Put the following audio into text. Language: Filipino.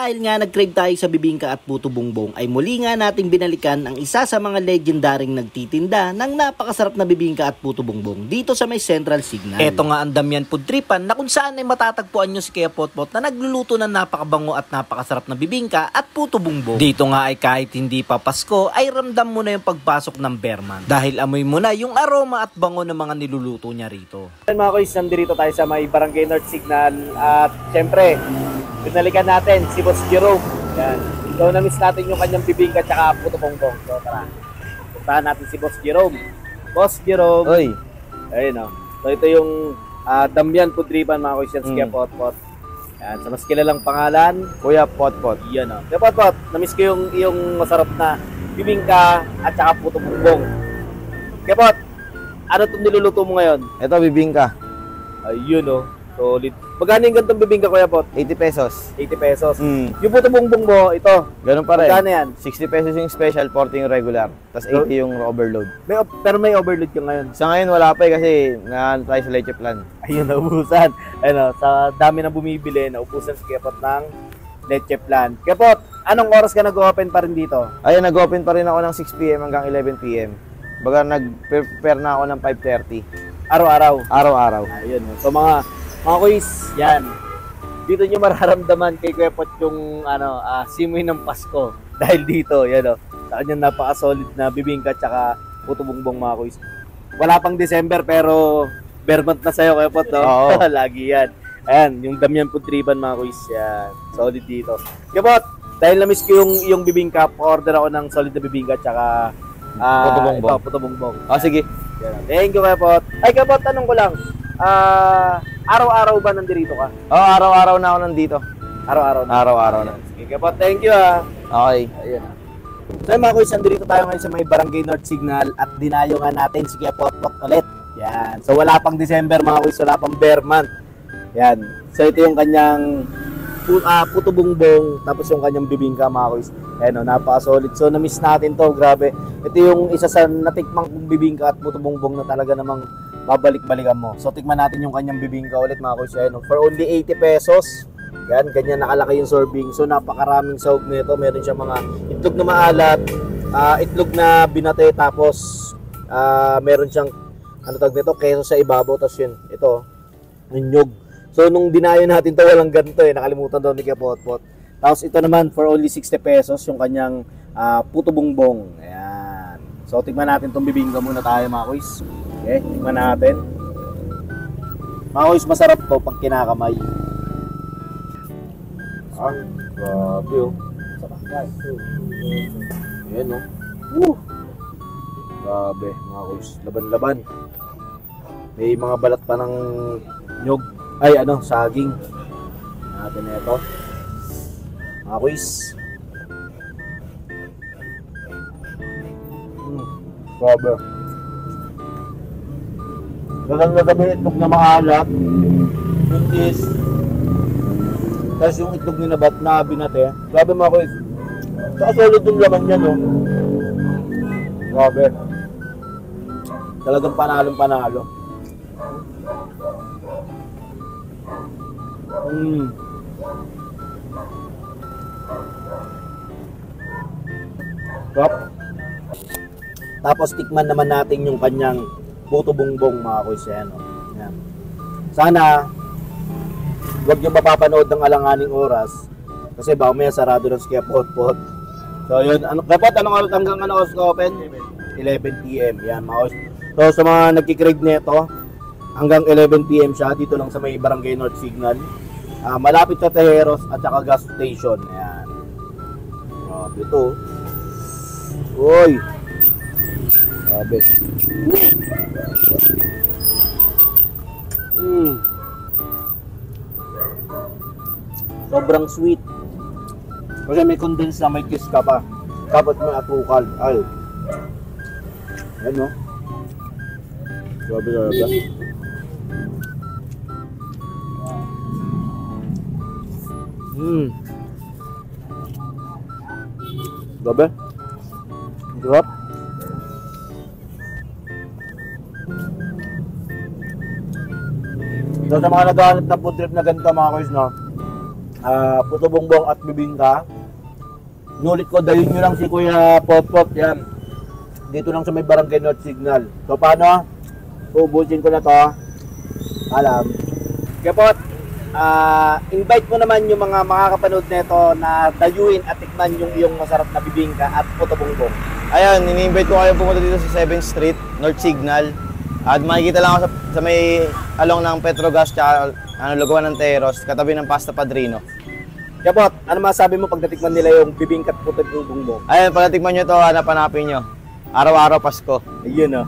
dahil nga nag-crave tayo sa bibingka at puto bumbong ay muli nga nating binalikan ang isa sa mga legendaring nagtitinda ng napakasarap na bibingka at puto bumbong dito sa may Central Signal. Eto nga ang Damian Food Tripan na kung saan ay matatagpuan nyo si Kuya Potpot na nagluluto ng napakabango at napakasarap na bibingka at puto bumbong. Dito nga ay kahit hindi pa Pasko ay ramdam mo na yung pagpasok ng Bearman dahil amoy mo na yung aroma at bango ng mga niluluto niya rito. Mga kuys, nandito tayo sa may Barangay North Signal at syempre binalikan natin si Boss Jerome. Yan. So na-miss natin yung kanyang bibingka at saka puto bongbong. So tara, puntahan natin si Boss Jerome. Boss Jerome. Oy. Ayun o. So ito yung Damian Food Tripan mga kuys, yan si Kuya Potpot. Yan. Sa mas kilalang pangalan, Kuya Potpot. yan o. Kuya Potpot, na-miss ko yung masarap na bibingka at saka puto bongbong. Kuya Pot, ano itong niluluto mo ngayon? Ito bibingka. Ayun o. Solid. Magkano yung gantong bibingka, Kuya Pot? 80 pesos. 80 pesos. Yung puto bongbong mo, ito. Ganun pa rin. Magkano yan? 60 pesos yung special, 40 yung regular. Tapos 80 yung overload. Pero may overload ka ngayon. Sa ngayon wala pa kasi naano tayo sa leche plan. Ayun, naubusan. Ayun, sa dami na bumibili, naubusan si Kepot ng leche plan. Kepot, anong oras ka nag-open pa rin dito? Ayun, nag-open pa rin ako ng 6 PM hanggang 11 PM. Baga nag-prepare na ako ng 5:30. Araw-araw? Araw-araw. Ayun. So mga kuys, yan. Dito nyo mararamdaman kay Kepot yung simoy ng Pasko. Dahil dito, yan o. Sa kanyang napaka-solid na bibingka tsaka puto bongbong mga kuys. Wala pang December pero Bearman na sa'yo, Kepot, no? Oo. Lagi yan. Ayan, yung Damian Food Tripan mga kuys. Yan. Solid dito. Kepot, dahil na-miss ko yung bibingka, order ako ng solid na bibingka tsaka puto bongbong. Ito, puto bongbong. Sige. Yan. Thank you, Kepot. Ay, Kepot, tanong ko lang. Araw-araw ba nandito ka? Araw-araw na ako nandito. Araw-araw na? Araw-araw na. Sige, Kepot, thank you ha. Okay. Ayan. So mga kuys, nandito tayo ngayon sa may Barangay North Signal at dinayo nga natin si Kuya Potpot ulit. Yan. So wala pang December mga kuys, wala pang Bear Month. Yan. So ito yung kanyang puto bongbong, tapos yung kanyang bibingka mga kuys. Ayan o, napaka-solid. So na-miss natin to, grabe. Ito yung isa sa natikmang bibingka at puto bongbong na talaga namang babalik-balikan mo. So tikman natin yung kanyang bibingka ulit mga kuys. Ayan o, for only 80 pesos. Yan, ganyan nakalaki yung serving. So napakaraming sahog nito. Meron siyang mga itlog na maalat, itlog na binate, tapos meron siyang tawag nito, keso sa ibabaw, tapos yun, ito, nyog. So nung dinayo natin to, walang ganito nakalimutan daw ni Kuya Potpot. Tapos ito naman for only 60 pesos yung kanyang puto bongbong. Ayan. So tingnan natin tong bibingka muna tayo mga kuys. Okay, tingnan natin. Mga kuys, masarap to pag kinakamay. Grabe oh. Ayan oh. Woo! Grabe mga kuys, laban-laban. May mga balat pa ng nyog. Ay saging. Natin na ito. Mga kuys. Grabe. Gagang-gabi itlog na maalat. Yung is tapos yung itlog ninabat na binate. Grabe mga kuys. Saka solid yung laman niya, no? Grabe. Talagang panalong-panalo. Top. Tapos tikman naman natin yung kanyang puto bongbong mga kuys. Yan. Sana huwag nyo mapapanood ng alanganing oras kasi baka may sarado ng Kuya Potpot. So yun, Kepot, hanggang oras ka open? 11 PM. Yan mga kuys. So sa mga nagkikrave nito, hanggang 11 PM siya dito lang sa may Barangay North Signal. Malapit sa Tejeros at saka gas station. Ayan. Ito. Uy. Grabe. Sobrang sweet. Kasi may condense na, may kiss ka pa. Dapat may atukal. Ay. Ayan no. Grabe. Grabe. Sarap. So sa mga naghahanap na food trip na ganito mga kuys, no? puto bongbong at bibingka. Nulit ko, dayon nyo lang si Kuya Potpot. Yan. Dito lang sa may Barangay North Signal. So paano? Ubusin ko na to. Alam. Kuya Pot, invite mo naman yung mga makakapanood nito na dayuin at tikman yung iyong masarap na bibingka at puto bongbong. Ayan, ini-invite ko kayo pumunta dito sa 7th Street, North Signal. At makikita lang ako sa may along ng Petrogas tsaka Lugawan ng Teros, katabi ng Pasta Padrino. Kaya Pot, ano masabi mo pag natikman nila yung bibingka at puto bongbong? Ayan, pag natikman nyo to, hanap-hanapin nyo. Araw-araw Pasko. Ayun, oh.